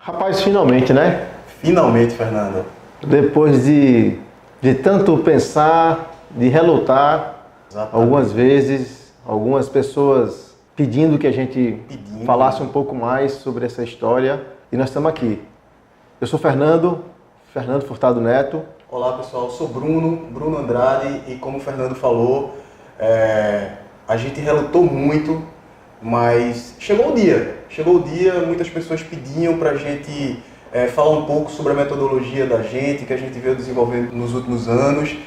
Rapaz, finalmente, né? Finalmente, Fernando. Depois de tanto pensar, de relutar, Exatamente. algumas vezes, algumas pessoas pedindo que a gente falasse um pouco mais sobre essa história, e nós estamos aqui. Eu sou Fernando Furtado Neto. Olá, pessoal. Eu sou Bruno Andrade, e como o Fernando falou, a gente relutou muito, mas chegou o dia, muitas pessoas pediam para a gente falar um pouco sobre a metodologia da gente, que a gente veio desenvolvendo nos últimos anos,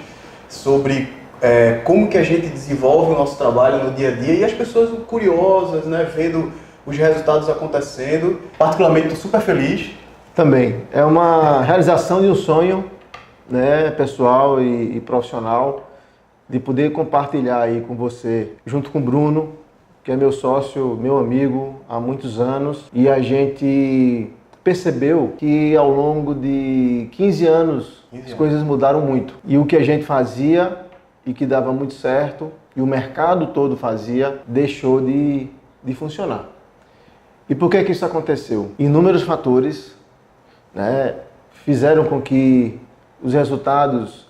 sobre como que a gente desenvolve o nosso trabalho no dia a dia, e as pessoas curiosas, né, vendo os resultados acontecendo. Particularmente, estou super feliz. Também, é uma realização de um sonho, né, pessoal e profissional, de poder compartilhar aí com você, junto com o Bruno, que é meu sócio, meu amigo há muitos anos, e a gente percebeu que ao longo de 15 anos as coisas mudaram muito. E o que a gente fazia e que dava muito certo, e o mercado todo fazia, deixou de funcionar. E por que isso aconteceu? Inúmeros fatores, né, fizeram com que os resultados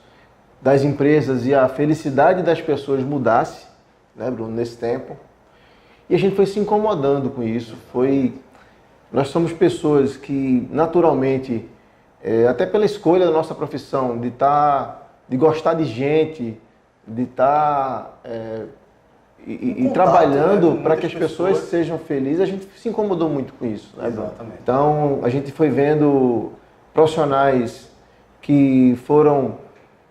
das empresas e a felicidade das pessoas mudasse, né, Bruno, nesse tempo. E a gente foi se incomodando com isso. Nós somos pessoas que, naturalmente, até pela escolha da nossa profissão, de gostar de gente, de estar trabalhando, né, para que as pessoas sejam felizes, a gente se incomodou muito com isso, né, Bruno? Exatamente. Então, a gente foi vendo profissionais que foram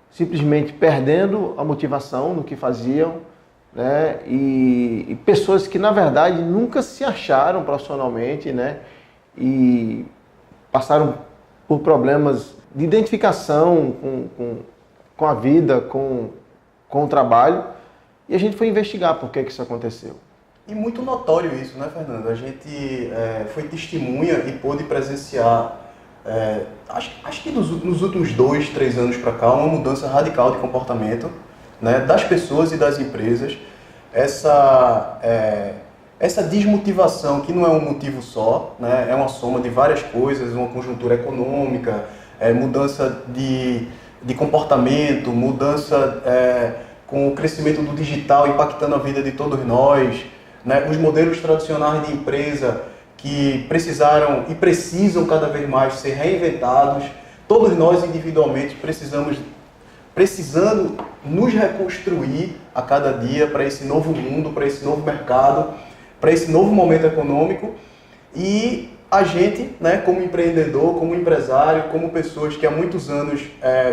simplesmente perdendo a motivação no que faziam, né? E pessoas que, na verdade, nunca se acharam profissionalmente, né? E passaram por problemas de identificação com a vida, com o trabalho. E a gente foi investigar por que isso aconteceu. E muito notório isso, né, Fernando? A gente foi testemunha e pôde presenciar, acho que nos últimos 2, 3 anos para cá, uma mudança radical de comportamento, né, das pessoas e das empresas. Essa desmotivação, que não é um motivo só, né, é uma soma de várias coisas, uma conjuntura econômica, mudança de comportamento, mudança com o crescimento do digital impactando a vida de todos nós, né, os modelos tradicionais de empresa que precisaram e precisam cada vez mais ser reinventados. Todos nós individualmente precisando nos reconstruir a cada dia para esse novo mundo, para esse novo mercado, para esse novo momento econômico. E a gente, né, como empreendedor, como empresário, como pessoas que há muitos anos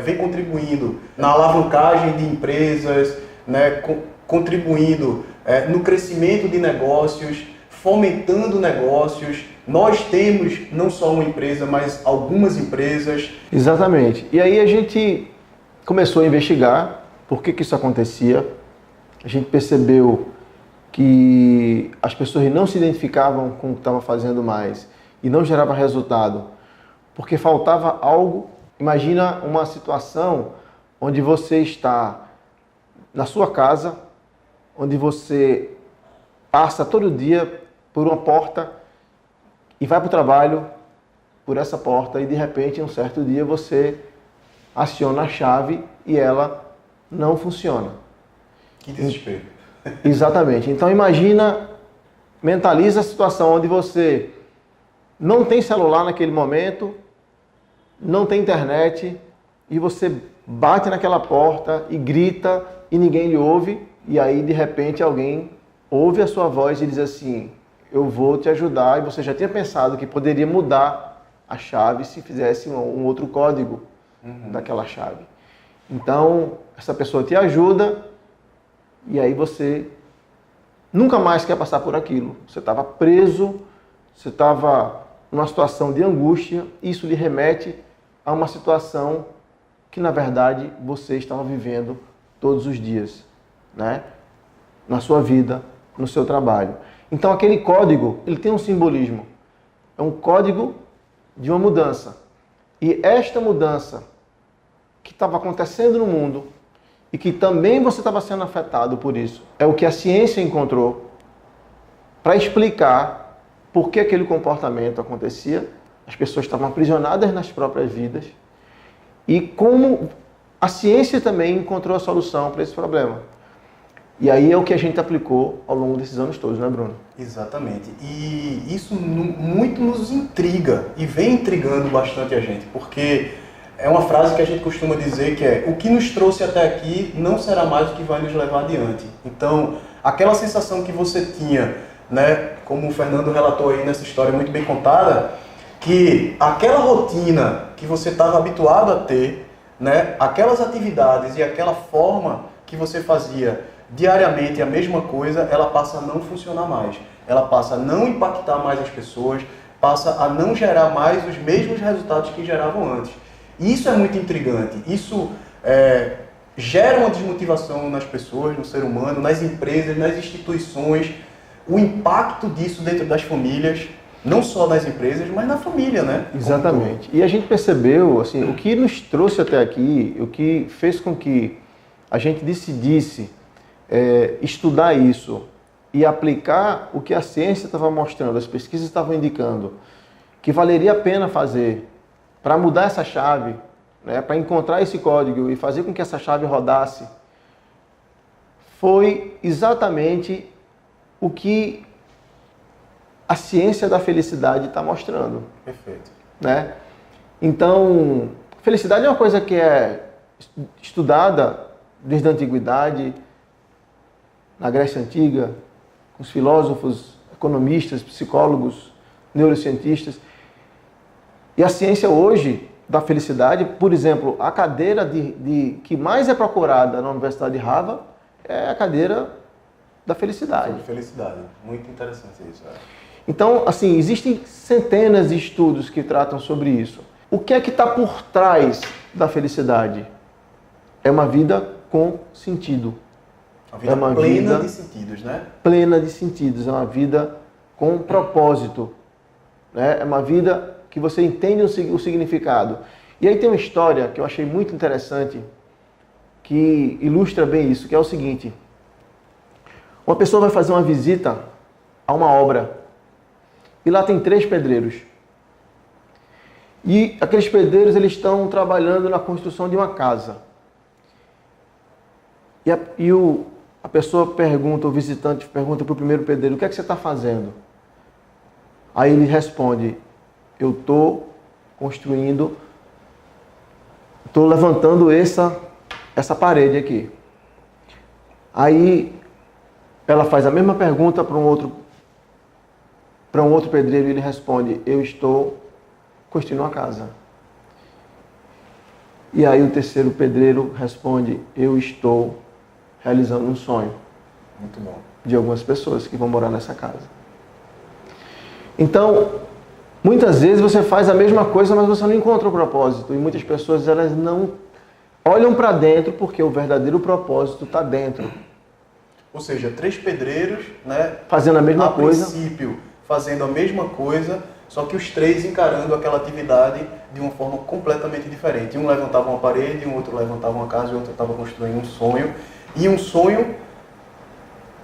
vem contribuindo na alavancagem de empresas, né, contribuindo no crescimento de negócios, fomentando negócios. Nós temos não só uma empresa, mas algumas empresas. Exatamente. E aí a gente começou a investigar por que isso acontecia. A gente percebeu que as pessoas não se identificavam com o que estavam fazendo mais e não gerava resultado, porque faltava algo. Imagina uma situação onde você está na sua casa, onde você passa todo dia por uma porta e vai para o trabalho por essa porta, e de repente, um certo dia, você aciona a chave e ela não funciona. Que desespero. Exatamente. Então mentaliza a situação onde você não tem celular naquele momento, não tem internet, e você bate naquela porta e grita e ninguém lhe ouve, e aí de repente alguém ouve a sua voz e diz assim: eu vou te ajudar, e você já tinha pensado que poderia mudar a chave se fizesse um outro código daquela chave. Então, essa pessoa te ajuda, e aí você nunca mais quer passar por aquilo. Você estava preso, você estava numa situação de angústia, e isso lhe remete a uma situação que, na verdade, você estava vivendo todos os dias, né? Na sua vida, no seu trabalho. Então, aquele código, ele tem um simbolismo. É um código de uma mudança. E esta mudança que estava acontecendo no mundo e que também você estava sendo afetado por isso, é o que a ciência encontrou para explicar por que aquele comportamento acontecia as pessoas estavam aprisionadas nas próprias vidas e como a ciência também encontrou a solução para esse problema. E aí é o que a gente aplicou ao longo desses anos todos, né, Bruno? Exatamente. E isso muito nos intriga e vem intrigando bastante a gente, porque é uma frase que a gente costuma dizer que é: o que nos trouxe até aqui não será mais o que vai nos levar adiante. Então, aquela sensação que você tinha, né, como o Fernando relatou aí nessa história muito bem contada, que aquela rotina que você estava habituado a ter, né, aquelas atividades e aquela forma que você fazia diariamente a mesma coisa, ela passa a não funcionar mais. Ela passa a não impactar mais as pessoas, passa a não gerar mais os mesmos resultados que geravam antes. E isso é muito intrigante. Isso gera uma desmotivação nas pessoas, no ser humano, nas empresas, nas instituições. O impacto disso dentro das famílias, não só nas empresas, mas na família, né? Exatamente. E a gente percebeu, assim, o que nos trouxe até aqui, o que fez com que a gente decidisse estudar isso e aplicar o que a ciência estava mostrando, as pesquisas estavam indicando, que valeria a pena fazer para mudar essa chave, né, para encontrar esse código e fazer com que essa chave rodasse, foi exatamente o que a ciência da felicidade está mostrando. Perfeito. Né? Então, felicidade é uma coisa que é estudada desde a antiguidade, na Grécia Antiga, com os filósofos, economistas, psicólogos, neurocientistas. E a ciência hoje da felicidade, por exemplo, a cadeira que mais é procurada na Universidade de Harvard é a cadeira da felicidade. Sobre felicidade. Muito interessante isso. Então, assim, existem centenas de estudos que tratam sobre isso. O que é que está por trás da felicidade? É uma vida com sentido. Uma vida plena de sentidos, né? Plena de sentidos. É uma vida com propósito. Né? É uma vida que você entende o significado. E aí tem uma história que eu achei muito interessante, que ilustra bem isso, que é o seguinte. Uma pessoa vai fazer uma visita a uma obra. E lá tem 3 pedreiros. E aqueles pedreiros, eles estão trabalhando na construção de uma casa. A pessoa pergunta, o visitante pergunta para o primeiro pedreiro: o que é que você está fazendo? Aí ele responde: eu estou construindo, estou levantando essa parede aqui. Aí ela faz a mesma pergunta para um outro pedreiro e ele responde: eu estou construindo uma casa. E aí o terceiro pedreiro responde: eu estou realizando um sonho. Muito bom. De algumas pessoas que vão morar nessa casa. Então, muitas vezes você faz a mesma coisa, mas você não encontra o propósito. E muitas pessoas, elas não olham para dentro porque o verdadeiro propósito está dentro. Ou seja, 3 pedreiros, né? Fazendo a mesma coisa. A princípio, fazendo a mesma coisa, só que os 3 encarando aquela atividade de uma forma completamente diferente. Um levantava uma parede, um outro levantava uma casa, e o outro estava construindo um sonho. E um sonho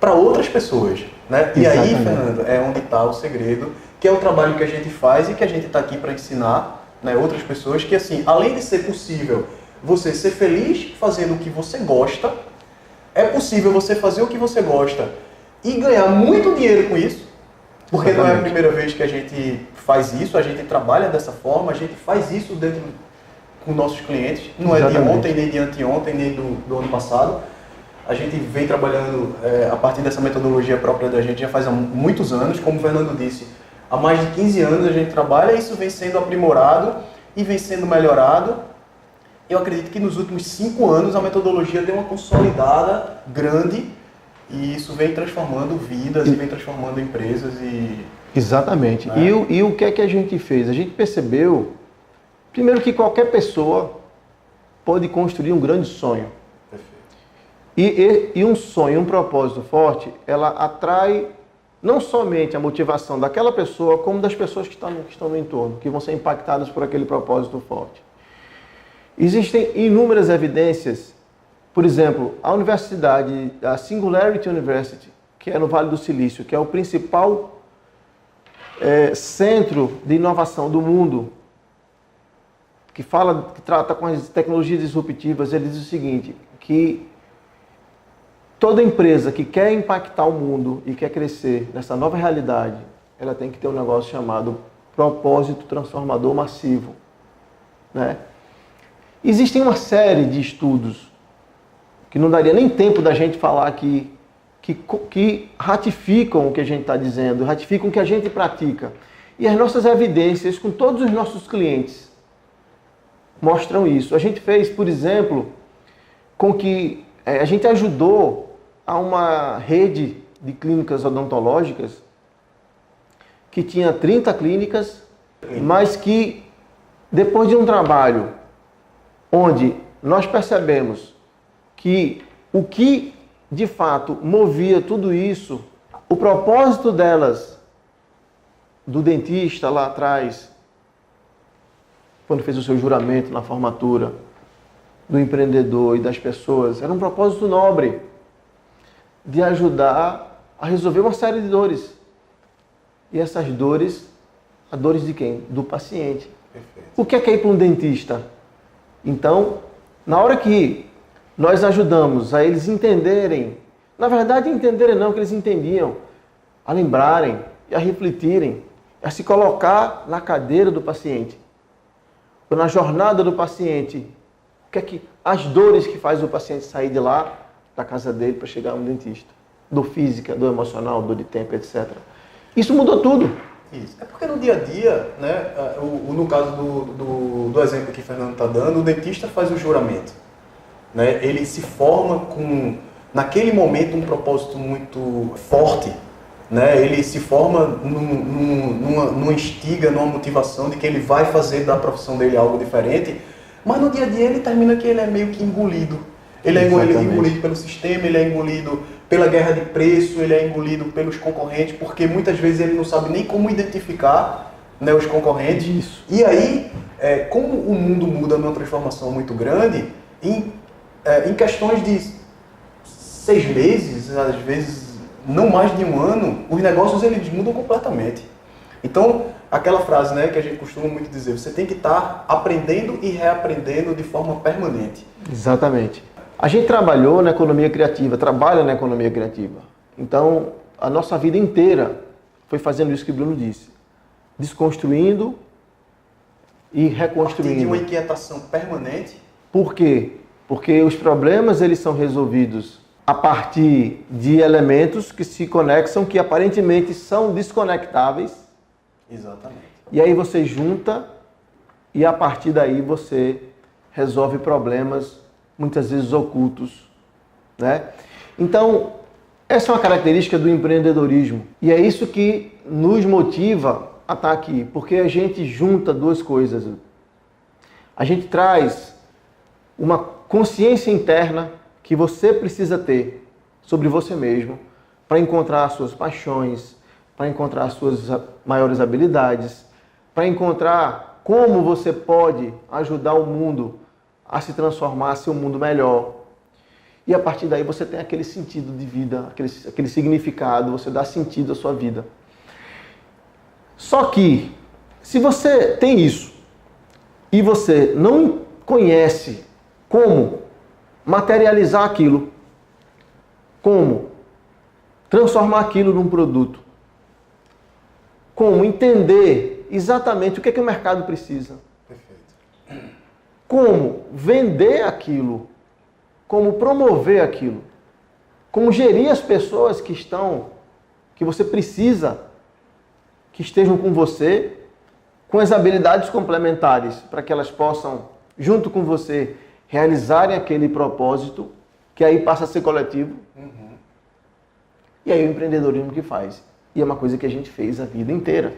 para outras pessoas, né? E aí, Fernando, é onde está o segredo, que é o trabalho que a gente faz e que a gente está aqui para ensinar, né, outras pessoas, que assim, além de ser possível você ser feliz fazendo o que você gosta, é possível você fazer o que você gosta e ganhar muito dinheiro com isso, porque não é a primeira vez que a gente faz isso, a gente trabalha dessa forma, a gente faz isso dentro com nossos clientes, não é de ontem, nem de anteontem, nem do ano passado. A gente vem trabalhando a partir dessa metodologia própria da gente já faz há muitos anos, como o Fernando disse, há mais de 15 anos a gente trabalha e isso vem sendo aprimorado e vem sendo melhorado. Eu acredito que nos últimos 5 anos a metodologia deu uma consolidada grande e isso vem transformando vidas e vem transformando empresas e... Exatamente. Né? E o que é que a gente fez? A gente percebeu, primeiro, que qualquer pessoa pode construir um grande sonho. E um sonho, um propósito forte, ela atrai não somente a motivação daquela pessoa, como das pessoas que estão no entorno, que vão ser impactadas por aquele propósito forte. Existem inúmeras evidências, por exemplo, a universidade, a Singularity University, que é no Vale do Silício, que é o principal centro de inovação do mundo, que trata com as tecnologias disruptivas, ele diz o seguinte, que toda empresa que quer impactar o mundo e quer crescer nessa nova realidade, ela tem que ter um negócio chamado propósito transformador massivo, né? Existem uma série de estudos que não daria nem tempo da gente falar aqui, que ratificam o que a gente está dizendo, ratificam o que a gente pratica. E as nossas evidências com todos os nossos clientes mostram isso. A gente fez, por exemplo, com que a gente ajudou a uma rede de clínicas odontológicas que tinha 30 clínicas, mas que depois de um trabalho onde nós percebemos que o que de fato movia tudo isso, o propósito delas, do dentista lá atrás, quando fez o seu juramento na formatura, do empreendedor e das pessoas, era um propósito nobre de ajudar a resolver uma série de dores. E essas dores, a dores de quem? Do paciente. Perfeito. O que é ir para um dentista? Então, na hora que nós ajudamos a eles entenderem, na verdade entenderem não, que eles entendiam, a lembrarem e a refletirem, a se colocar na cadeira do paciente, ou na jornada do paciente, o que é que as dores que faz o paciente sair de lá, da casa dele, para chegar a um dentista, dor física, dor emocional, dor de tempo, etc. Isso mudou tudo. Isso. É porque no dia a dia, né, no caso do exemplo que o Fernando está dando, o dentista faz o juramento. Né? Ele se forma com, naquele momento, um propósito muito forte. Né? Ele se forma numa instiga, numa motivação de que ele vai fazer da profissão dele algo diferente, mas no dia a dia ele termina que ele é meio que engolido. Ele é engolido pelo sistema, ele é engolido pela guerra de preço, ele é engolido pelos concorrentes, porque muitas vezes ele não sabe nem como identificar, né, os concorrentes. Isso. E aí, como o mundo muda numa transformação muito grande, em questões de 6 meses, às vezes não mais de um ano, os negócios eles mudam completamente. Então, aquela frase, né, que a gente costuma muito dizer, você tem que estar aprendendo e reaprendendo de forma permanente. Exatamente. A gente trabalha na economia criativa. Então, a nossa vida inteira foi fazendo isso que o Bruno disse. Desconstruindo e reconstruindo. A partir de uma inquietação permanente. Por quê? Porque os problemas eles são resolvidos a partir de elementos que se conectam, que aparentemente são desconectáveis. Exatamente. E aí você junta e a partir daí você resolve problemas muitas vezes ocultos, né? Então, essa é uma característica do empreendedorismo. E é isso que nos motiva a estar aqui, porque a gente junta duas coisas. A gente traz uma consciência interna que você precisa ter sobre você mesmo para encontrar as suas paixões, para encontrar as suas maiores habilidades, para encontrar como você pode ajudar o mundo a se transformar, a ser um mundo melhor. E a partir daí você tem aquele sentido de vida, aquele significado, você dá sentido à sua vida. Só que, se você tem isso e você não conhece como materializar aquilo, como transformar aquilo num produto, como entender exatamente o que é que o mercado precisa, como vender aquilo, como promover aquilo, como gerir as pessoas que você precisa que estejam com você, com as habilidades complementares, para que elas possam, junto com você, realizarem aquele propósito, que aí passa a ser coletivo. Uhum. E aí o empreendedorismo que faz. E é uma coisa que a gente fez a vida inteira.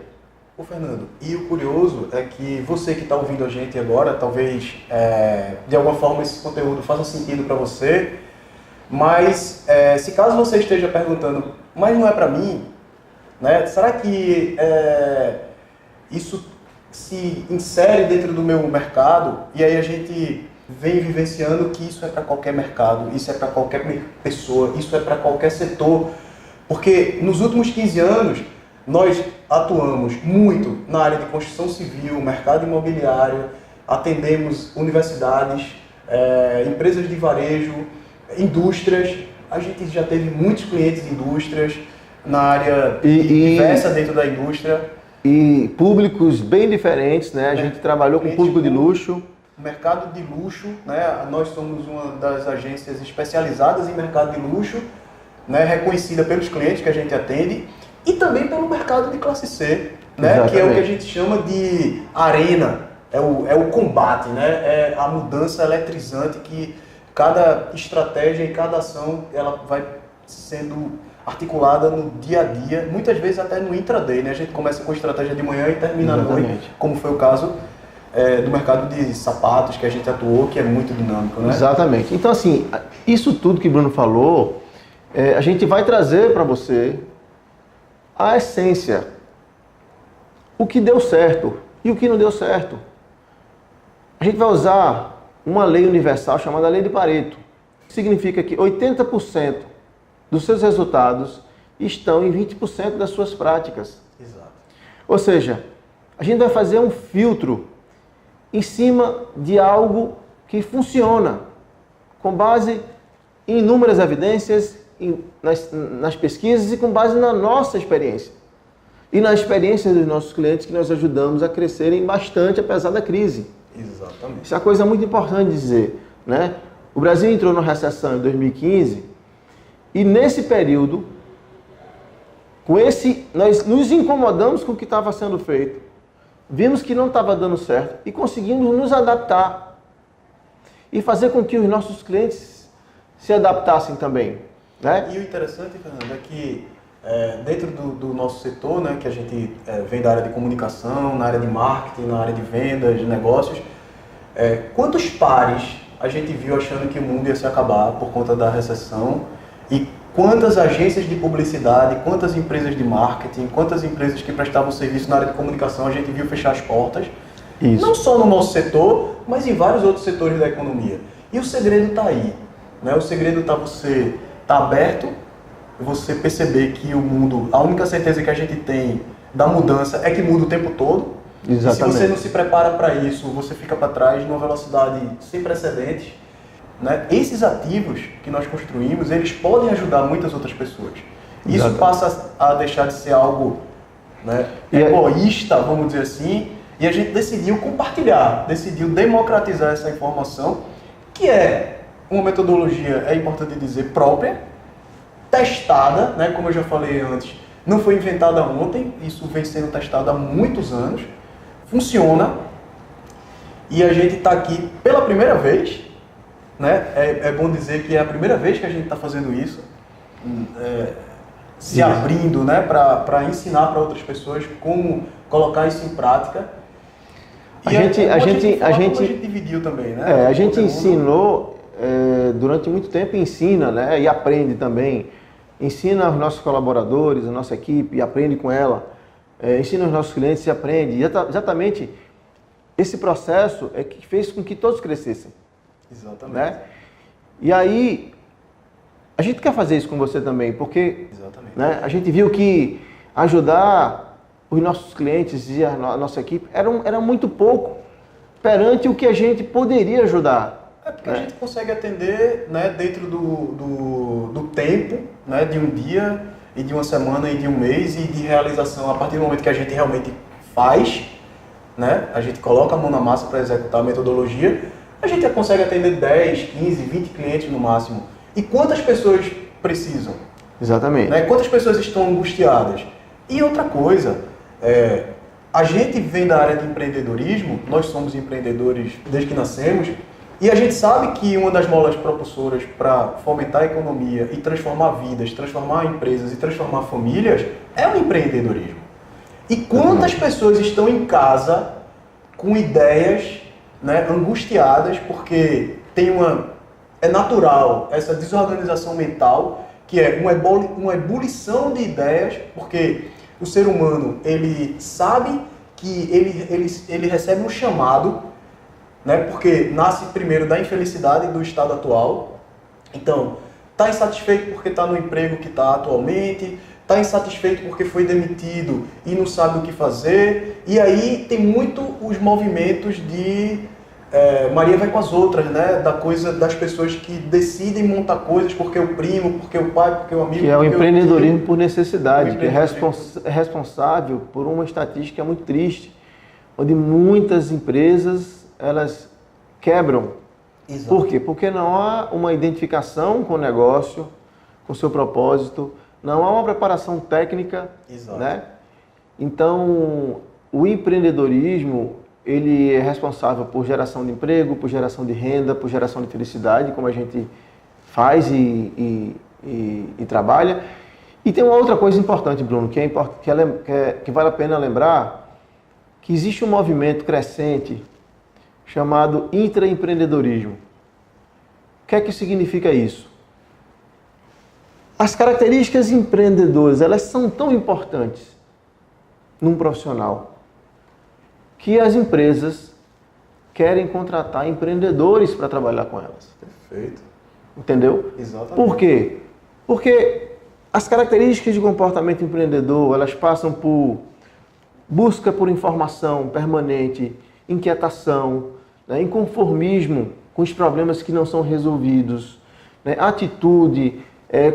Ô Fernando, e o curioso é que você que está ouvindo a gente agora, talvez de alguma forma esse conteúdo faça sentido para você, mas se caso você esteja perguntando, mas não é para mim, né? Será que isso se insere dentro do meu mercado? E aí a gente vem vivenciando que isso é para qualquer mercado, isso é para qualquer pessoa, isso é para qualquer setor, porque nos últimos 15 anos nós atuamos muito na área de construção civil, mercado imobiliário, atendemos universidades, empresas de varejo, indústrias. A gente já teve muitos clientes em indústrias, na área diversa dentro da indústria. E públicos bem diferentes, né? A gente trabalhou com público de luxo. Mercado de luxo, né? Nós somos uma das agências especializadas em mercado de luxo, né? Reconhecida pelos clientes que a gente atende, e também pelo mercado de classe C, né? Que é o que a gente chama de arena, é o combate, né? É a mudança eletrizante que cada estratégia e cada ação ela vai sendo articulada no dia a dia, muitas vezes até no intraday, né? A gente começa com estratégia de manhã e termina à noite, como foi o caso do mercado de sapatos que a gente atuou, que é muito dinâmico, né? Exatamente. Então, assim, isso tudo que o Bruno falou, a gente vai trazer para você a essência. O que deu certo e o que não deu certo. A gente vai usar uma lei universal chamada Lei de Pareto. Significa que 80% dos seus resultados estão em 20% das suas práticas. Exato. Ou seja, a gente vai fazer um filtro em cima de algo que funciona, com base em inúmeras evidências, nas pesquisas e com base na nossa experiência. E na experiência dos nossos clientes que nós ajudamos a crescerem bastante apesar da crise. Exatamente. Isso é uma coisa muito importante de dizer, né? O Brasil entrou na recessão em 2015 e nesse período, nós nos incomodamos com o que estava sendo feito. Vimos que não estava dando certo e conseguimos nos adaptar e fazer com que os nossos clientes se adaptassem também, né? E o interessante, Fernando, é que dentro do nosso setor, né, que a gente vem da área de comunicação, na área de marketing, na área de vendas, de negócios, quantos pares a gente viu achando que o mundo ia se acabar por conta da recessão e quantas agências de publicidade, quantas empresas de marketing, quantas empresas que prestavam serviço na área de comunicação a gente viu fechar as portas. Isso. Não só no nosso setor, mas em vários outros setores da economia. E o segredo está aí, né? O segredo está você estar aberto, você perceber que o mundo, a única certeza que a gente tem da mudança é que muda o tempo todo. Exatamente. E se você não se prepara para isso, você fica para trás numa velocidade sem precedentes. Né? Esses ativos que nós construímos, eles podem ajudar muitas outras pessoas. Isso passa a deixar de ser algo, né, egoísta, vamos dizer assim, e a gente decidiu compartilhar, decidiu democratizar essa informação, que é uma metodologia, é importante dizer, própria, testada, né, como eu já falei antes, não foi inventada ontem, isso vem sendo testado há muitos anos, funciona, e a gente está aqui pela primeira vez, né? É bom dizer que é a primeira vez que a gente está fazendo isso, se abrindo, né, para ensinar para outras pessoas como colocar isso em prática. A gente dividiu também, né? A gente ensinou durante muito tempo, ensina, né, e aprende também. Ensina aos nossos colaboradores, a nossa equipe, e aprende com ela. Ensina aos nossos clientes e aprende. Exatamente esse processo é que fez com que todos crescessem. Exatamente. Né? E aí, a gente quer fazer isso com você também, porque né, a gente viu que ajudar os nossos clientes e a nossa equipe era muito pouco perante o que a gente poderia ajudar. Porque a gente consegue atender, né, dentro do tempo, né, de um dia, e de uma semana, e de um mês, e de realização, a partir do momento que a gente realmente faz, né, a gente coloca a mão na massa para executar a metodologia, a gente já consegue atender 10, 15, 20 clientes no máximo. E quantas pessoas precisam? Exatamente. Né? Quantas pessoas estão angustiadas? E outra coisa, a gente vem da área de empreendedorismo, nós somos empreendedores desde que nascemos, e a gente sabe que uma das molas propulsoras para fomentar a economia e transformar vidas, transformar empresas e transformar famílias é o empreendedorismo. E quantas pessoas estão em casa com ideias, né, angustiadas porque é natural essa desorganização mental, que é uma ebulição de ideias, porque o ser humano ele sabe que ele recebe um chamado, né, porque nasce primeiro da infelicidade do estado atual. Então, está insatisfeito porque está no emprego que está atualmente, está insatisfeito porque foi demitido e não sabe o que fazer. E aí tem muito os movimentos de Maria vai com as outras, né? Da coisa das pessoas que decidem montar coisas porque o primo, porque o pai, porque o amigo. Que é o empreendedorismo por necessidade, que é responsável por uma estatística muito triste, onde muitas empresas elas quebram. Exato. Por quê? Porque não há uma identificação com o negócio, com o seu propósito, não há uma preparação técnica. Exato. Né? Então, o empreendedorismo ele é responsável por geração de emprego, por geração de renda, por geração de felicidade, como a gente faz e trabalha. E tem uma outra coisa importante, Bruno, que vale a pena lembrar, que existe um movimento crescente chamado intraempreendedorismo. O que é que significa isso? As características empreendedoras, elas são tão importantes num profissional que as empresas querem contratar empreendedores para trabalhar com elas. Perfeito. Entendeu? Exatamente. Por quê? Porque as características de comportamento empreendedor, elas passam por busca por informação permanente, inquietação, né, inconformismo com os problemas que não são resolvidos, né, atitude,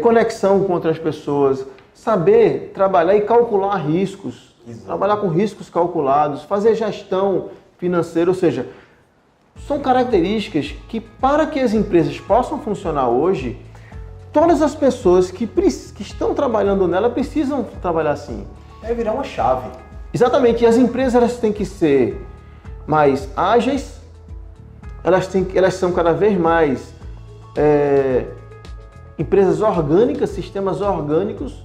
conexão com outras pessoas, saber trabalhar e calcular riscos. Exato. Trabalhar com riscos calculados, fazer gestão financeira, ou seja, são características que para que as empresas possam funcionar hoje, todas as pessoas que estão trabalhando nela precisam trabalhar assim. É virar uma chave. Exatamente, e as empresas elas têm que ser mais ágeis, elas são cada vez mais empresas orgânicas, sistemas orgânicos,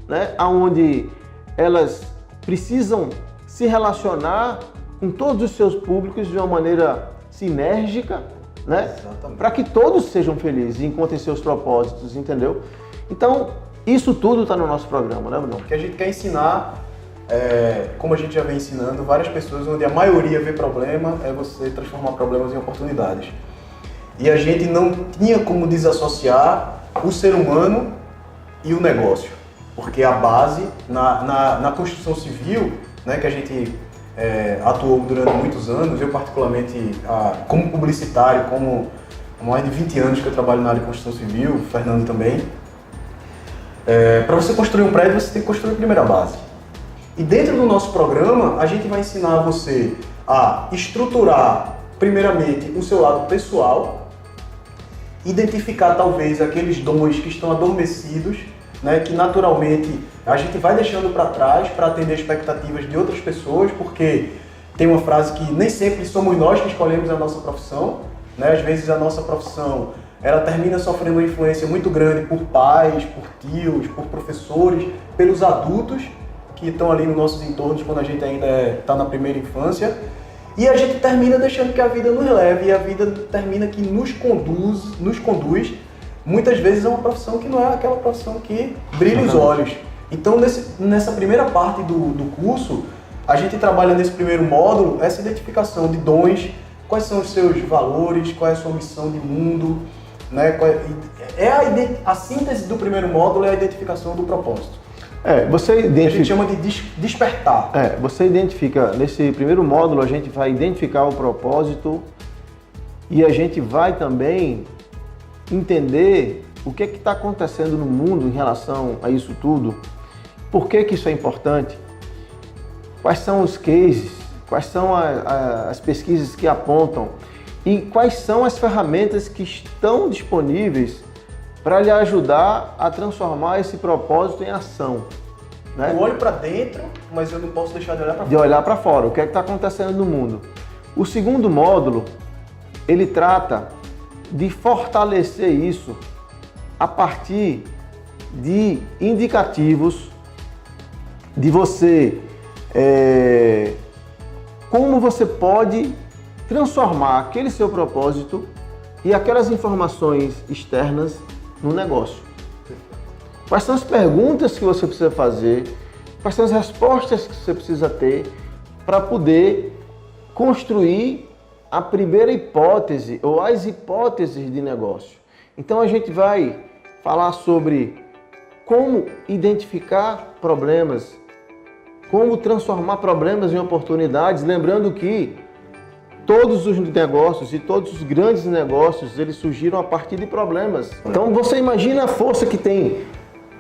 né, onde elas precisam se relacionar com todos os seus públicos de uma maneira sinérgica, né? Para que todos sejam felizes e encontrem seus propósitos, entendeu? Então, isso tudo está no nosso programa, né, Bruno? Que a gente quer ensinar, como a gente já vem ensinando, várias pessoas onde a maioria vê problema, é você transformar problemas em oportunidades. E a gente não tinha como desassociar o ser humano e o negócio. Porque a base, na construção civil, né, que a gente atuou durante muitos anos, eu particularmente, como publicitário, como há mais de 20 anos que eu trabalho na área de construção civil, o Fernando também, para você construir um prédio, você tem que construir a primeira base. E dentro do nosso programa, a gente vai ensinar você a estruturar, primeiramente, o seu lado pessoal, identificar talvez aqueles dons que estão adormecidos, né, que naturalmente a gente vai deixando para trás para atender expectativas de outras pessoas, porque tem uma frase que nem sempre somos nós que escolhemos a nossa profissão, né? Às vezes a nossa profissão ela termina sofrendo uma influência muito grande por pais, por tios, por professores, pelos adultos que estão ali nos nossos entornos quando a gente ainda está na primeira infância, e a gente termina deixando que a vida nos leve, e a vida termina que nos conduz. Muitas vezes é uma profissão que não é aquela profissão que brilha os olhos. Então, nessa primeira parte do curso, a gente trabalha nesse primeiro módulo essa identificação de dons, quais são os seus valores, qual é a sua missão de mundo, né? A síntese do primeiro módulo é a identificação do propósito. Você identifica... A gente chama de despertar. Você identifica, nesse primeiro módulo, a gente vai identificar o propósito e a gente vai também entender o que está acontecendo no mundo em relação a isso tudo, por que isso é importante, quais são os cases, quais são as pesquisas que apontam e quais são as ferramentas que estão disponíveis para lhe ajudar a transformar esse propósito em ação. Né? Eu olho para dentro, mas eu não posso deixar de olhar para fora. De olhar para fora, o que está acontecendo no mundo. O segundo módulo, ele trata de fortalecer isso a partir de indicativos de você, como você pode transformar aquele seu propósito e aquelas informações externas no negócio. Quais são as perguntas que você precisa fazer, quais são as respostas que você precisa ter para poder construir a primeira hipótese ou as hipóteses de negócio. Então a gente vai falar sobre como identificar problemas, como transformar problemas em oportunidades, lembrando que todos os negócios e todos os grandes negócios, eles surgiram a partir de problemas. Então você imagina a força que tem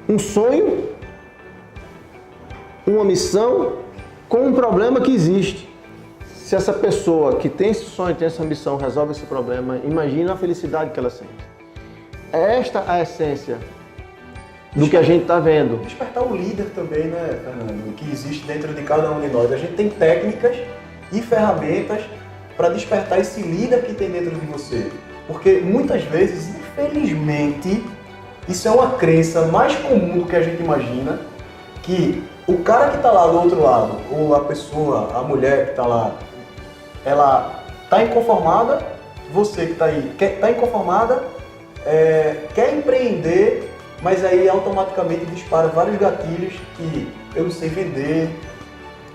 um sonho, uma missão, com um problema que existe. Se essa pessoa que tem esse sonho, tem essa missão, resolve esse problema, imagina a felicidade que ela sente. É esta a essência do que a gente está vendo. Despertar o líder também, né, Fernando? Que existe dentro de cada um de nós. A gente tem técnicas e ferramentas para despertar esse líder que tem dentro de você. Porque muitas vezes, infelizmente, isso é uma crença mais comum do que a gente imagina, que o cara que está lá do outro lado, ou a pessoa, a mulher que está lá, ela está inconformada, você que está aí, está inconformada, quer empreender, mas aí automaticamente dispara vários gatilhos que eu não sei vender,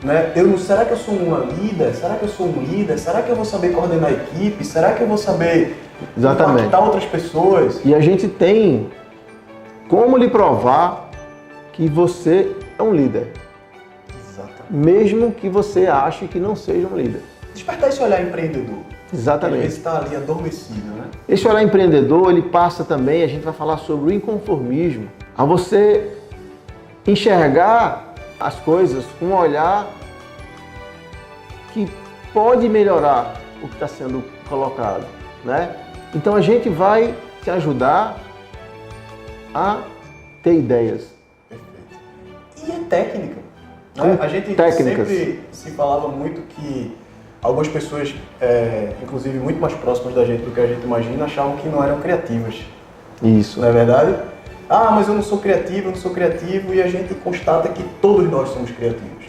né? Será que eu sou uma líder? Será que eu sou um líder? Será que eu vou saber coordenar a equipe? Será que eu vou saber impactar outras pessoas? E a gente tem como lhe provar que você é um líder. Exatamente. Mesmo que você ache que não seja um líder. Despertar esse olhar empreendedor. Exatamente. Às vezes está ali adormecido, né? Esse olhar empreendedor, ele passa também, a gente vai falar sobre o inconformismo. A você enxergar as coisas com um olhar que pode melhorar o que está sendo colocado, né? Então a gente vai te ajudar a ter ideias. Perfeito. E é técnica. Né? A gente sempre se falava muito que algumas pessoas, inclusive muito mais próximas da gente do que a gente imagina, achavam que não eram criativas. Isso. Não é verdade? Ah, mas eu não sou criativo, e a gente constata que todos nós somos criativos.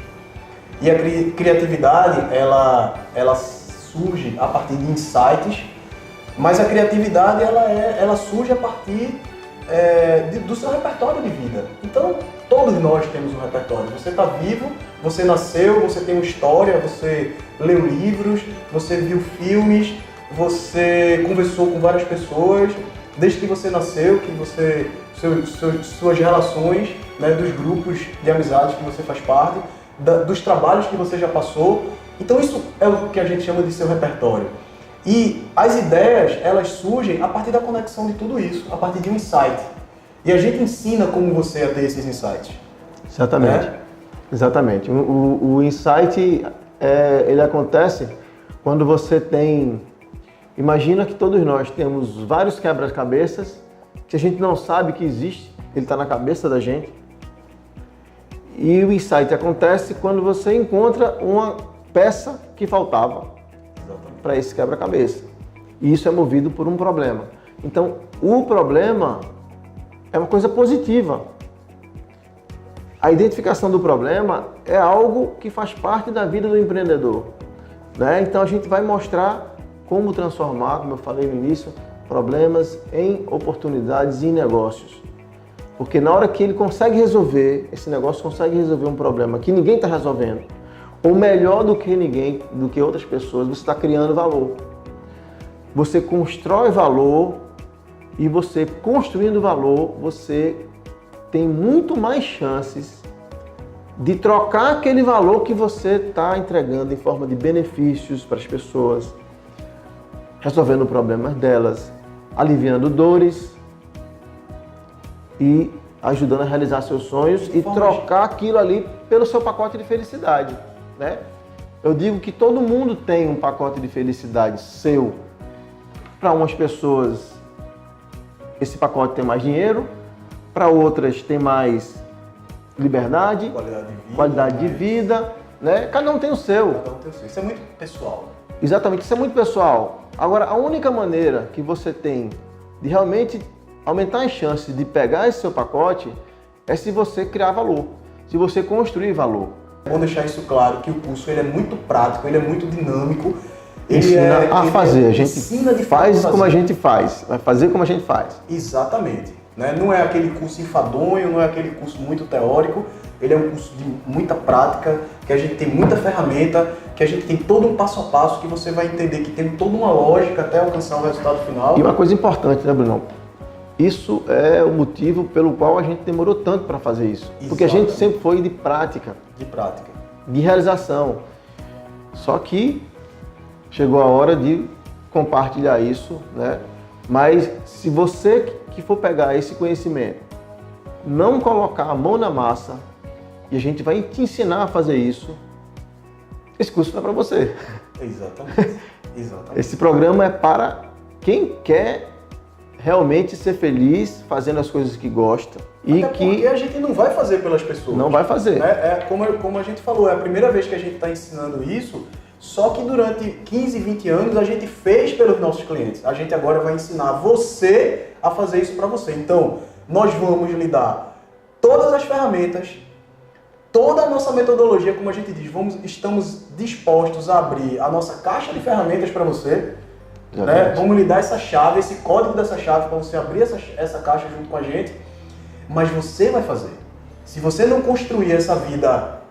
E a criatividade, ela surge a partir de insights, mas a criatividade, ela surge a partir do seu repertório de vida. Então, todos nós temos um repertório. Você está vivo, você nasceu, você tem uma história, você leu livros, você viu filmes, você conversou com várias pessoas, desde que você nasceu, que você suas relações, né, dos grupos de amizades que você faz parte, dos trabalhos que você já passou. Então isso é o que a gente chama de seu repertório. E as ideias, elas surgem a partir da conexão de tudo isso, a partir de um insight. E a gente ensina como você a ter esses insights. Exatamente. Né? Exatamente. O insight, ele acontece quando você tem... Imagina que todos nós temos vários quebra-cabeças que a gente não sabe que existe, ele está na cabeça da gente. E o insight acontece quando você encontra uma peça que faltava para esse quebra-cabeça. E isso é movido por um problema. Então, o problema é uma coisa positiva. A identificação do problema é algo que faz parte da vida do empreendedor, né? Então, a gente vai mostrar como transformar, como eu falei no início, problemas em oportunidades e em negócios. Porque na hora que ele consegue resolver, esse negócio consegue resolver um problema que ninguém está resolvendo, ou melhor do que ninguém, do que outras pessoas, você está criando valor. Você constrói valor e você, construindo valor, você tem muito mais chances de trocar aquele valor que você está entregando em forma de benefícios para as pessoas, resolvendo problemas delas, aliviando dores e ajudando a realizar seus sonhos e trocar aquilo ali pelo seu pacote de felicidade, né? Eu digo que todo mundo tem um pacote de felicidade seu. Para umas pessoas esse pacote tem mais dinheiro, para outras tem mais liberdade, qualidade de vida, né? Cada um tem o seu. Cada um tem o seu. Isso é muito pessoal. Exatamente, isso é muito pessoal. Agora, a única maneira que você tem de realmente aumentar as chances de pegar esse seu pacote é se você criar valor, se você construir valor. É bom deixar isso claro, que o curso ele é muito prático, ele é muito dinâmico. Ensina a fazer, a gente faz como a gente faz, vai fazer como a gente faz. Exatamente. Né? Não é aquele curso enfadonho, não é aquele curso muito teórico, ele é um curso de muita prática, que a gente tem muita ferramenta, que a gente tem todo um passo a passo que você vai entender que tem toda uma lógica até alcançar o resultado final. E uma coisa importante, né, Bruno? Isso é o motivo pelo qual a gente demorou tanto para fazer isso. Exatamente. Porque a gente sempre foi de prática. De prática. De realização. Só que chegou a hora de compartilhar isso, né? Mas se você que for pegar esse conhecimento, não colocar a mão na massa, e a gente vai te ensinar a fazer isso, esse curso não é para você. Exatamente. Exatamente. Esse programa é para quem quer realmente ser feliz fazendo as coisas que gosta. E porque a gente não vai fazer pelas pessoas. Não vai fazer. Como a gente falou, é a primeira vez que a gente está ensinando isso, só que durante 15, 20 anos a gente fez pelos nossos clientes. A gente agora vai ensinar você a fazer isso para você. Então, nós vamos lhe dar todas as ferramentas, toda a nossa metodologia, como a gente diz, estamos dispostos a abrir a nossa caixa de ferramentas para você. Né? Vamos lhe dar essa chave, esse código dessa chave para você abrir essa caixa junto com a gente. Mas você vai fazer. Se você não construir essa vida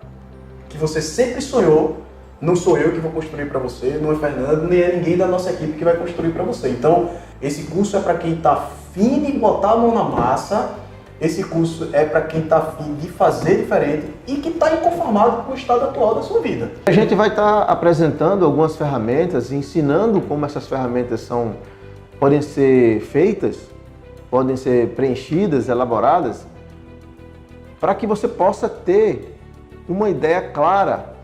que você sempre sonhou, não sou eu que vou construir para você, não é Fernando, nem é ninguém da nossa equipe que vai construir para você. Então, esse curso é para quem está afim de botar a mão na massa, esse curso é para quem está afim de fazer diferente e que está inconformado com o estado atual da sua vida. A gente vai estar apresentando algumas ferramentas, ensinando como essas ferramentas podem ser feitas, podem ser preenchidas, elaboradas, para que você possa ter uma ideia clara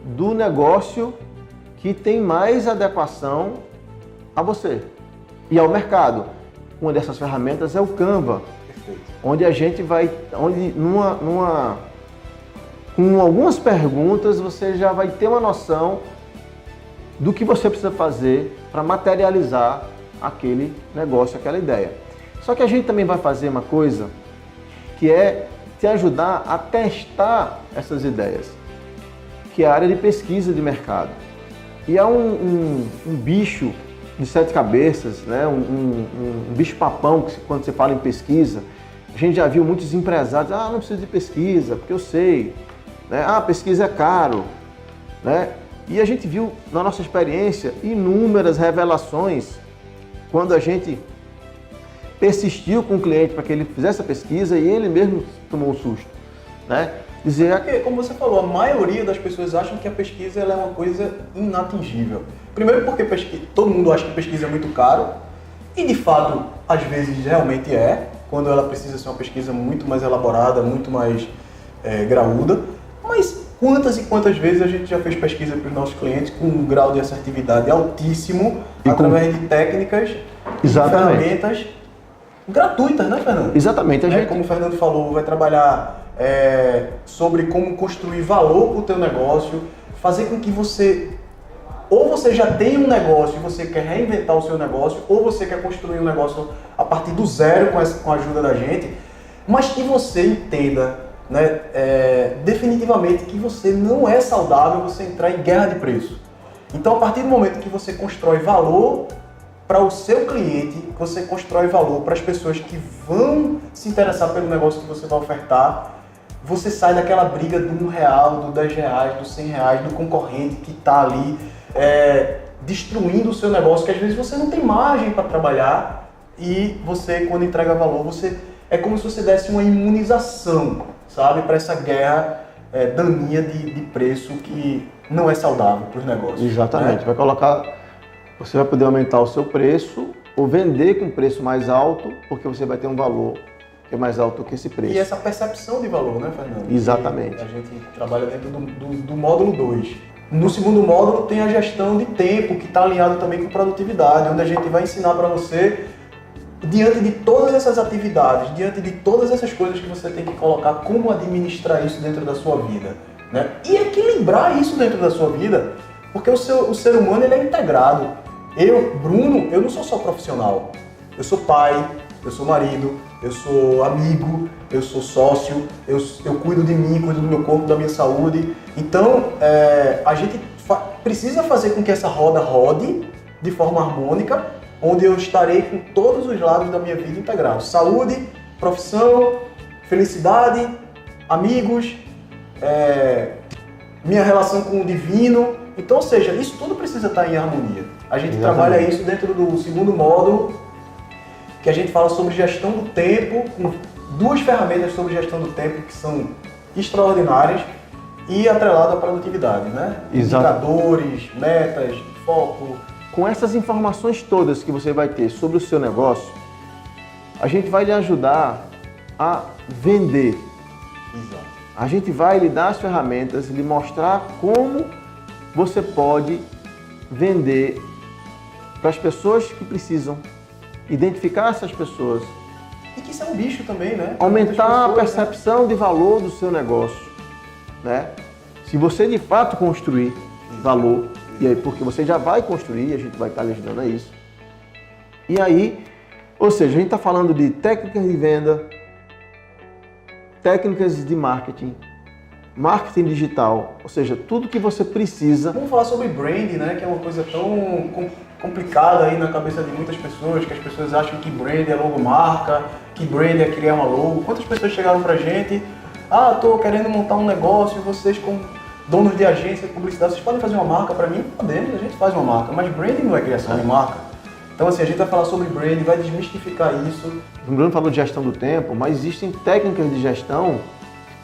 do negócio que tem mais adequação a você e ao mercado. Uma dessas ferramentas é o Canva, onde a gente vai, com algumas perguntas você já vai ter uma noção do que você precisa fazer para materializar aquele negócio, aquela ideia. Só que a gente também vai fazer uma coisa que é te ajudar a testar essas ideias, que é a área de pesquisa de mercado. E há um bicho de 7 cabeças, né? um bicho-papão, que quando você fala em pesquisa, a gente já viu muitos empresários, não preciso de pesquisa, porque eu sei, né? Pesquisa é caro, né? E a gente viu, na nossa experiência, inúmeras revelações quando a gente persistiu com o cliente para que ele fizesse a pesquisa e ele mesmo tomou um susto, né? Porque, como você falou, a maioria das pessoas acham que a pesquisa ela é uma coisa inatingível. Primeiro porque todo mundo acha que pesquisa é muito caro, e de fato, às vezes realmente é, quando ela precisa ser uma pesquisa muito mais elaborada, muito mais graúda. Mas quantas e quantas vezes a gente já fez pesquisa para os nossos clientes com um grau de assertividade altíssimo, através de técnicas e ferramentas gratuitas, né, Fernando? Exatamente. Como o Fernando falou, vai trabalhar sobre como construir valor para o teu negócio, fazer com que você já tem um negócio e você quer reinventar o seu negócio, ou você quer construir um negócio a partir do zero com a ajuda da gente, mas que você entenda, né, definitivamente que você não é saudável você entrar em guerra de preço. Então, a partir do momento que você constrói valor para o seu cliente, você constrói valor para as pessoas que vão se interessar pelo negócio que você vai ofertar, você sai daquela briga do R$1, do R$10, do R$100, do concorrente que está ali destruindo o seu negócio, que às vezes você não tem margem para trabalhar, e você, quando entrega valor, é como se você desse uma imunização, sabe, para essa guerra daninha de preço que não é saudável para os negócios. Exatamente, né? Você vai poder aumentar o seu preço ou vender com preço mais alto, porque você vai ter um valor que é mais alto que esse preço. E essa percepção de valor, né, Fernando? Exatamente. A gente trabalha dentro do módulo 2. No segundo módulo tem a gestão de tempo, que está alinhado também com produtividade, onde a gente vai ensinar para você, diante de todas essas atividades, diante de todas essas coisas que você tem que colocar, como administrar isso dentro da sua vida, né? E equilibrar isso dentro da sua vida, porque o ser humano ele é integrado. Eu, Bruno, eu não sou só profissional. Eu sou pai, eu sou marido, eu sou amigo, eu sou sócio, eu cuido de mim, cuido do meu corpo, da minha saúde. Então, a gente precisa fazer com que essa roda rode de forma harmônica, onde eu estarei com todos os lados da minha vida integrados. Saúde, profissão, felicidade, amigos, minha relação com o divino. Então, ou seja, isso tudo precisa estar em harmonia. A gente trabalha isso dentro do segundo módulo. que a gente fala sobre gestão do tempo, com 2 ferramentas sobre gestão do tempo que são extraordinárias e atrelado à produtividade, né? Exato. Indicadores, metas, foco. Com essas informações todas que você vai ter sobre o seu negócio, a gente vai lhe ajudar a vender. Exato. A gente vai lhe dar as ferramentas, lhe mostrar como você pode vender para as pessoas que precisam, identificar essas pessoas, E que isso é um bicho também, né? aumentar a Muitas pessoas, percepção de valor do seu negócio, né? Se você de fato construir valor, e aí porque você já vai construir, a gente vai estar lhe ajudando a isso. E aí, ou seja, a gente está falando de técnicas de venda, técnicas de marketing, marketing digital, ou seja, tudo que você precisa. Vamos falar sobre brand, né? Que é uma coisa tão complicada aí na cabeça de muitas pessoas, que as pessoas acham que brand é logomarca, que brand é criar uma logo. Quantas pessoas chegaram pra gente, tô querendo montar um negócio, vocês como donos de agência de publicidade, vocês podem fazer uma marca pra mim? Podemos, a gente faz uma marca, mas brand não é criação de marca. Então assim, a gente vai falar sobre brand, vai desmistificar isso. O Bruno falou de gestão do tempo, mas existem técnicas de gestão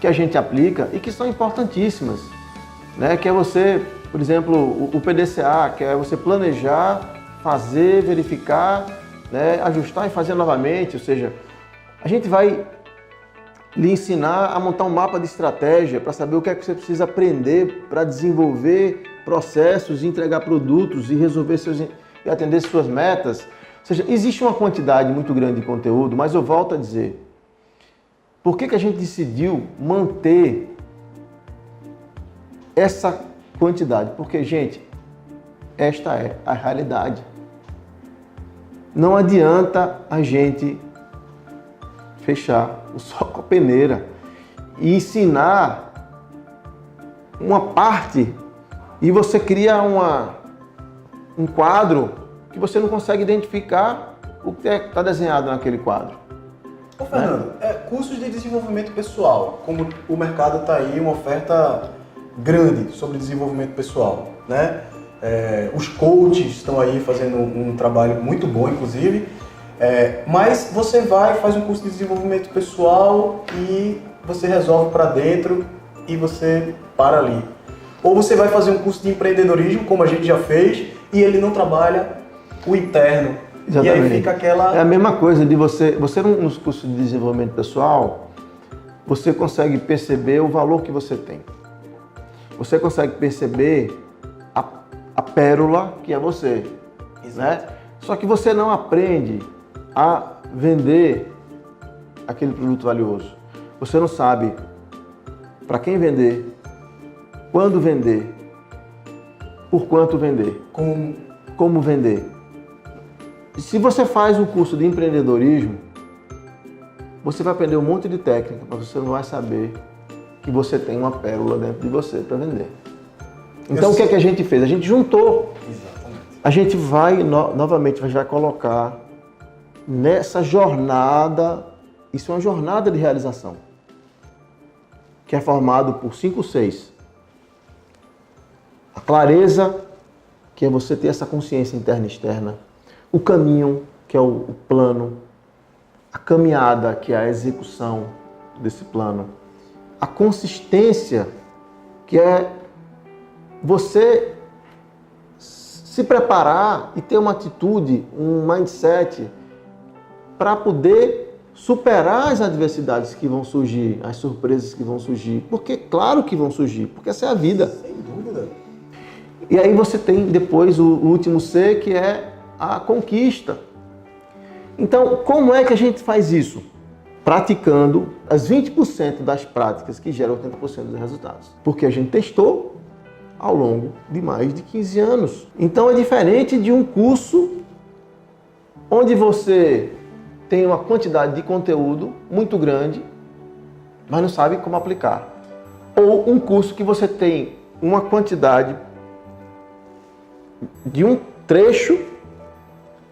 que a gente aplica e que são importantíssimas, né? Que é você, por exemplo, o PDCA, que é você planejar, fazer, verificar, né? Ajustar e fazer novamente, ou seja, a gente vai lhe ensinar a montar um mapa de estratégia para saber o que é que você precisa aprender para desenvolver processos, entregar produtos e resolver e atender suas metas. Ou seja, existe uma quantidade muito grande de conteúdo, mas eu volto a dizer, por que a gente decidiu manter essa quantidade? Porque, gente, esta é a realidade. Não adianta a gente fechar o sol com a peneira e ensinar uma parte e você cria um quadro que você não consegue identificar o que está desenhado naquele quadro. Ô Fernando, cursos de desenvolvimento pessoal, como o mercado está aí, uma oferta grande sobre desenvolvimento pessoal, né? Os coaches estão aí fazendo um trabalho muito bom, inclusive, mas você faz um curso de desenvolvimento pessoal e você resolve para dentro e você para ali. Ou você vai fazer um curso de empreendedorismo, como a gente já fez, e ele não trabalha o interno. Exatamente. E aí fica aquela... É a mesma coisa de você nos cursos de desenvolvimento pessoal, você consegue perceber o valor que você tem. Você consegue perceber a pérola que é você. Né? Só que você não aprende a vender aquele produto valioso. Você não sabe para quem vender, quando vender, por quanto vender, como vender. Se você faz um curso de empreendedorismo, você vai aprender um monte de técnica, mas você não vai saber que você tem uma pérola dentro de você para vender. Então o que é que a gente fez? A gente juntou. Exatamente. A gente vai, novamente, a gente vai colocar nessa jornada, isso é uma jornada de realização, que é formado por 5 6. A clareza, que é você ter essa consciência interna e externa. O caminho, que é o plano. A caminhada, que é a execução desse plano. A consistência, que é você se preparar e ter uma atitude, um mindset para poder superar as adversidades que vão surgir, as surpresas que vão surgir. Porque claro que vão surgir, porque essa é a vida. Sem dúvida. E aí você tem depois o último C, que é a conquista. Então, como é que a gente faz isso? Praticando as 20% das práticas que geram 80% dos resultados. Porque a gente testou ao longo de mais de 15 anos. Então é diferente de um curso onde você tem uma quantidade de conteúdo muito grande, mas não sabe como aplicar. Ou um curso que você tem uma quantidade de um trecho,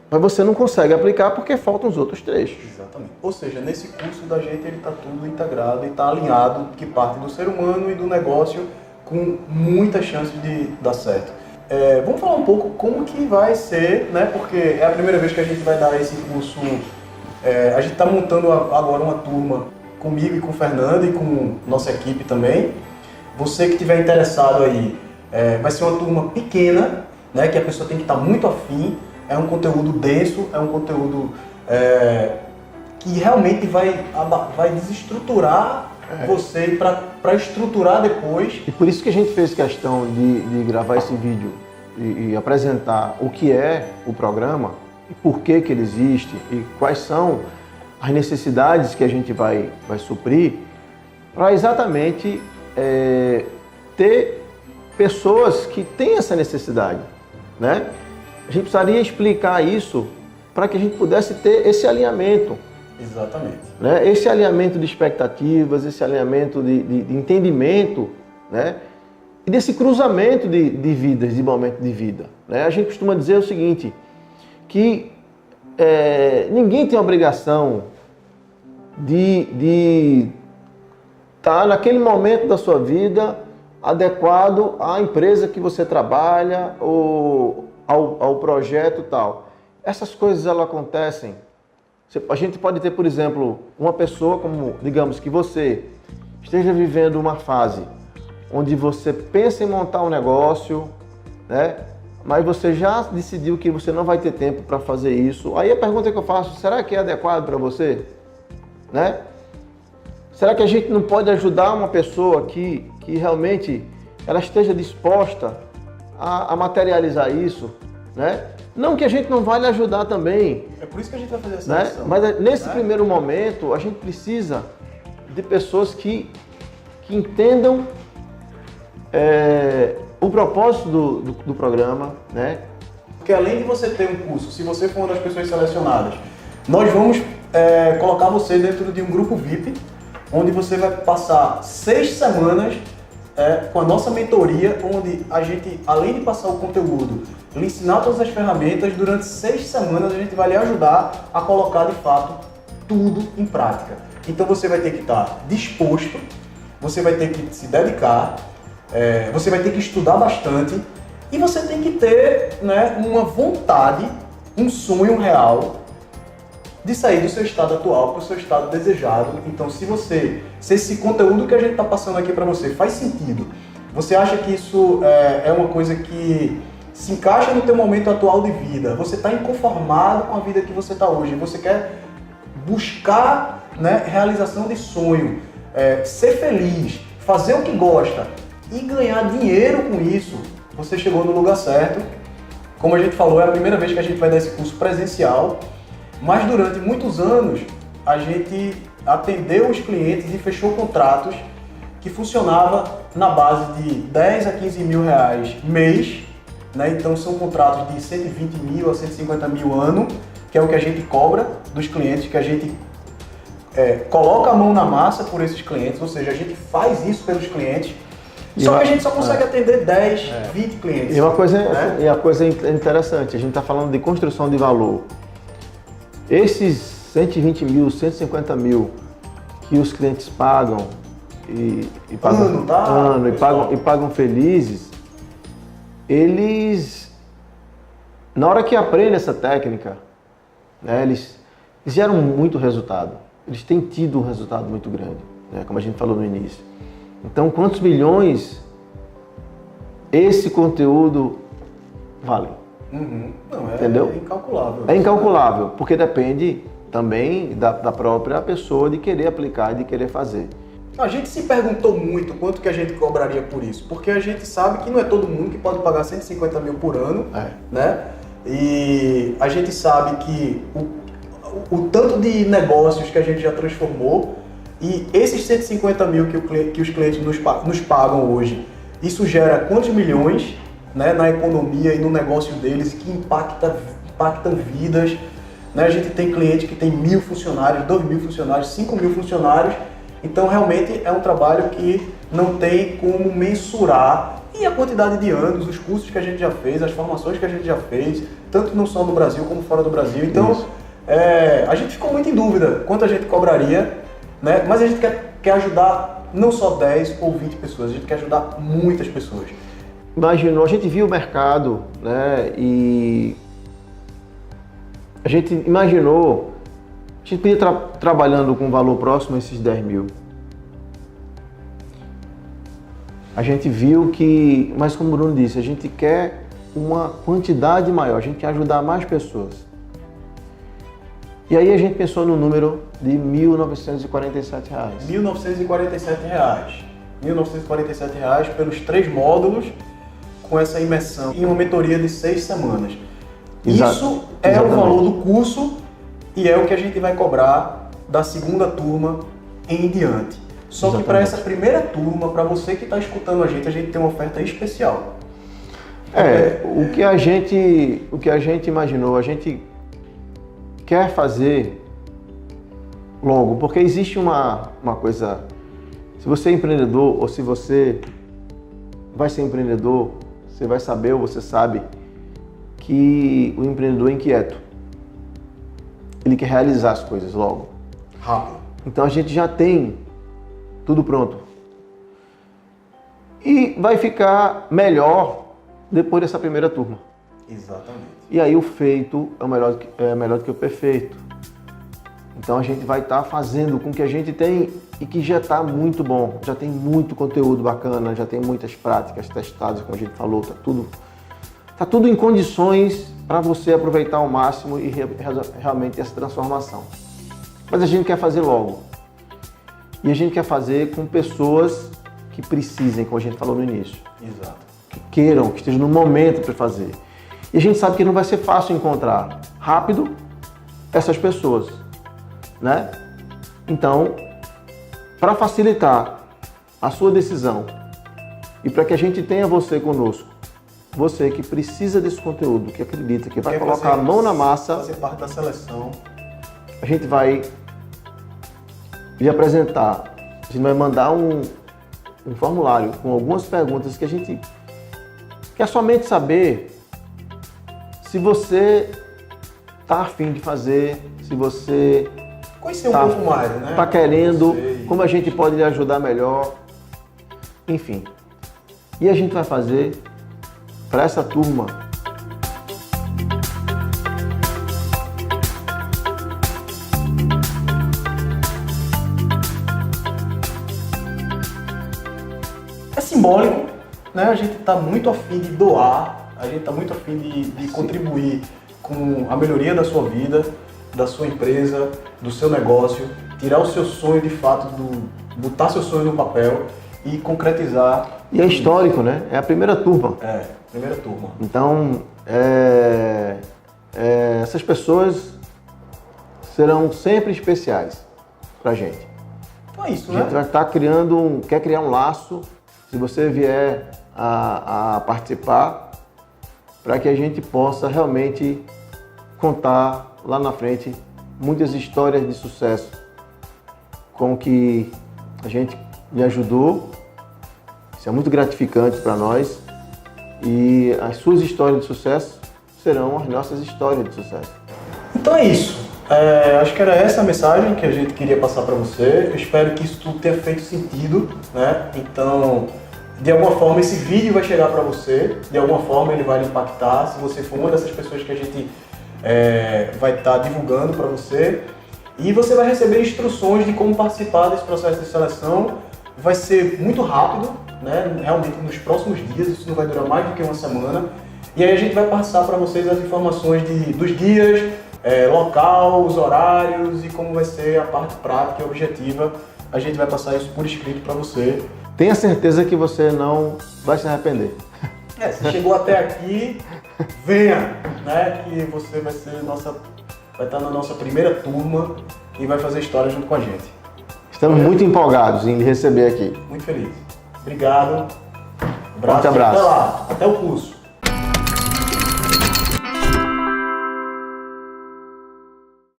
mas você não consegue aplicar porque faltam os outros trechos. Exatamente. Ou seja, nesse curso da gente ele está tudo integrado e está alinhado, que parte do ser humano e do negócio com muitas chances de dar certo. Vamos falar um pouco como que vai ser, né? Porque é a primeira vez que a gente vai dar esse curso A gente está montando agora uma turma comigo e com o Fernando e com nossa equipe também. Você que estiver interessado aí, vai ser uma turma pequena, né, que a pessoa tem que estar muito afim. É um conteúdo denso, é um conteúdo que realmente vai desestruturar você para estruturar depois. E por isso que a gente fez questão de gravar esse vídeo e apresentar o que é o programa, e por que ele existe e quais são as necessidades que a gente vai suprir, para exatamente ter pessoas que têm essa necessidade, né? A gente precisaria explicar isso para que a gente pudesse ter esse alinhamento. Exatamente. Né? Esse alinhamento de expectativas, esse alinhamento de entendimento, né? E desse cruzamento de vidas, de momento de vida. Né? A gente costuma dizer o seguinte, que ninguém tem a obrigação de estar naquele momento da sua vida adequado à empresa que você trabalha ou ao projeto e tal. Essas coisas elas acontecem. A gente pode ter, por exemplo, uma pessoa como, digamos, que você esteja vivendo uma fase onde você pensa em montar um negócio, né? Mas você já decidiu que você não vai ter tempo para fazer isso. Aí a pergunta que eu faço, será que é adequado para você? Né? Será que a gente não pode ajudar uma pessoa que realmente ela esteja disposta a materializar isso, né? Não que a gente não vai lhe ajudar também. É por isso que a gente vai fazer essa né? Mas nesse primeiro momento, a gente precisa de pessoas que entendam o propósito do programa, né? Porque além de você ter um curso, se você for uma das pessoas selecionadas, nós vamos colocar você dentro de um grupo VIP, onde você vai passar 6 semanas com a nossa mentoria, onde a gente, além de passar o conteúdo, lhe ensinar todas as ferramentas, durante 6 semanas a gente vai lhe ajudar a colocar de fato tudo em prática. Então você vai ter que estar disposto, você vai ter que se dedicar, você vai ter que estudar bastante e você tem que ter, né, uma vontade, um sonho real de sair do seu estado atual para o seu estado desejado. Então se esse conteúdo que a gente está passando aqui para você faz sentido, você acha que isso é uma coisa que se encaixa no teu momento atual de vida, você está inconformado com a vida que você está hoje, você quer buscar, né, realização de sonho, ser feliz, fazer o que gosta e ganhar dinheiro com isso, você chegou no lugar certo. Como a gente falou, é a primeira vez que a gente vai dar esse curso presencial, mas durante muitos anos a gente atendeu os clientes e fechou contratos que funcionava na base de 10 a 15 mil reais mês, né? Então são contratos de 120 mil a 150 mil ano, que é o que a gente cobra dos clientes, que a gente coloca a mão na massa por esses clientes, ou seja, a gente faz isso pelos clientes, só que a gente só consegue atender 10, 20 clientes. E uma coisa, né? A coisa interessante, a gente está falando de construção de valor. Esses 120 mil, 150 mil que os clientes pagam e pagam felizes, eles, na hora que aprendem essa técnica, né, eles geram muito resultado. Eles têm tido um resultado muito grande, né, como a gente falou no início. Então, quantos milhões esse conteúdo vale? Não, entendeu? Incalculável. É incalculável, porque depende também da própria pessoa de querer aplicar e de querer fazer. A gente se perguntou muito quanto que a gente cobraria por isso, porque a gente sabe que não é todo mundo que pode pagar 150 mil por ano, né? E a gente sabe que o tanto de negócios que a gente já transformou e esses 150 mil que os clientes nos pagam hoje, isso gera quantos milhões, né, na economia e no negócio deles, que impactam vidas, né? A gente tem cliente que tem 1.000 funcionários, 2.000 funcionários, 5.000 funcionários. Então realmente é um trabalho que não tem como mensurar. E a quantidade de anos, os cursos que a gente já fez, as formações que a gente já fez, tanto não só no Brasil como fora do Brasil. Então a gente ficou muito em dúvida quanto a gente cobraria, né? Mas a gente quer ajudar não só 10 ou 20 pessoas, a gente quer ajudar muitas pessoas. Imaginou, a gente viu o mercado, né, e a gente imaginou A gente podia estar trabalhando com um valor próximo a esses 10 mil. A gente viu que, mas como o Bruno disse, a gente quer uma quantidade maior, a gente quer ajudar mais pessoas. E aí a gente pensou no número de R$ 1.947. R$ 1.947. R$ 1.947 pelos 3 módulos com essa imersão em uma mentoria de 6 semanas. Isso é o valor do curso e é o que a gente vai cobrar da segunda turma em diante. Só que para essa primeira turma, para você que está escutando a gente tem uma oferta especial. O que a gente imaginou, a gente quer fazer logo, porque existe uma coisa, se você é empreendedor ou se você vai ser empreendedor, você vai saber ou você sabe que o empreendedor é inquieto. Ele quer realizar as coisas logo. Rápido. Então a gente já tem tudo pronto. E vai ficar melhor depois dessa primeira turma. Exatamente. E aí o feito é melhor do que o perfeito. Então a gente vai estar fazendo com que a gente tem e que já está muito bom. Já tem muito conteúdo bacana, já tem muitas práticas testadas, como a gente falou, tá tudo em condições para você aproveitar ao máximo e realmente essa transformação. Mas a gente quer fazer logo. E a gente quer fazer com pessoas que precisem, como a gente falou no início. Exato. Que queiram, que estejam no momento para fazer. E a gente sabe que não vai ser fácil encontrar rápido essas pessoas, né? Então, para facilitar a sua decisão e para que a gente tenha você conosco, você que precisa desse conteúdo, que acredita, que vai colocar a mão na massa, fazer parte da seleção, a gente vai lhe apresentar, a gente vai mandar um formulário com algumas perguntas que a gente quer somente saber se você está afim de fazer, se você conhecer um pouco mais, né? Está querendo, como a gente pode lhe ajudar melhor, enfim. E a gente vai fazer para essa turma é simbólico, né? A gente está muito afim de doar, a gente está muito afim de contribuir com a melhoria da sua vida, da sua empresa, do seu negócio, tirar o seu sonho de fato, botar seu sonho no papel e concretizar. E é histórico, né? É a primeira turma. Primeira turma. Então, essas pessoas serão sempre especiais pra gente. Então é isso, né? A gente vai estar quer criar um laço, se você vier a participar, para que a gente possa realmente contar lá na frente muitas histórias de sucesso com que a gente lhe ajudou. Isso é muito gratificante para nós e as suas histórias de sucesso serão as nossas histórias de sucesso. Então é isso. Acho que era essa a mensagem que a gente queria passar para você. Eu espero que isso tudo tenha feito sentido, né? Então, de alguma forma esse vídeo vai chegar para você, de alguma forma ele vai lhe impactar. Se você for uma dessas pessoas que a gente vai estar divulgando para você, e você vai receber instruções de como participar desse processo de seleção. Vai ser muito rápido, né? Realmente nos próximos dias, isso não vai durar mais do que uma semana. E aí a gente vai passar para vocês as informações dos dias, local, os horários e como vai ser a parte prática e objetiva. A gente vai passar isso por escrito para você. Tenha certeza que você não vai se arrepender. Se chegou até aqui, venha, né? Que você vai estar na nossa primeira turma e vai fazer história junto com a gente. Estamos muito empolgados em lhe receber aqui. Muito feliz. Obrigado. Forte abraço. Até lá. Até o curso.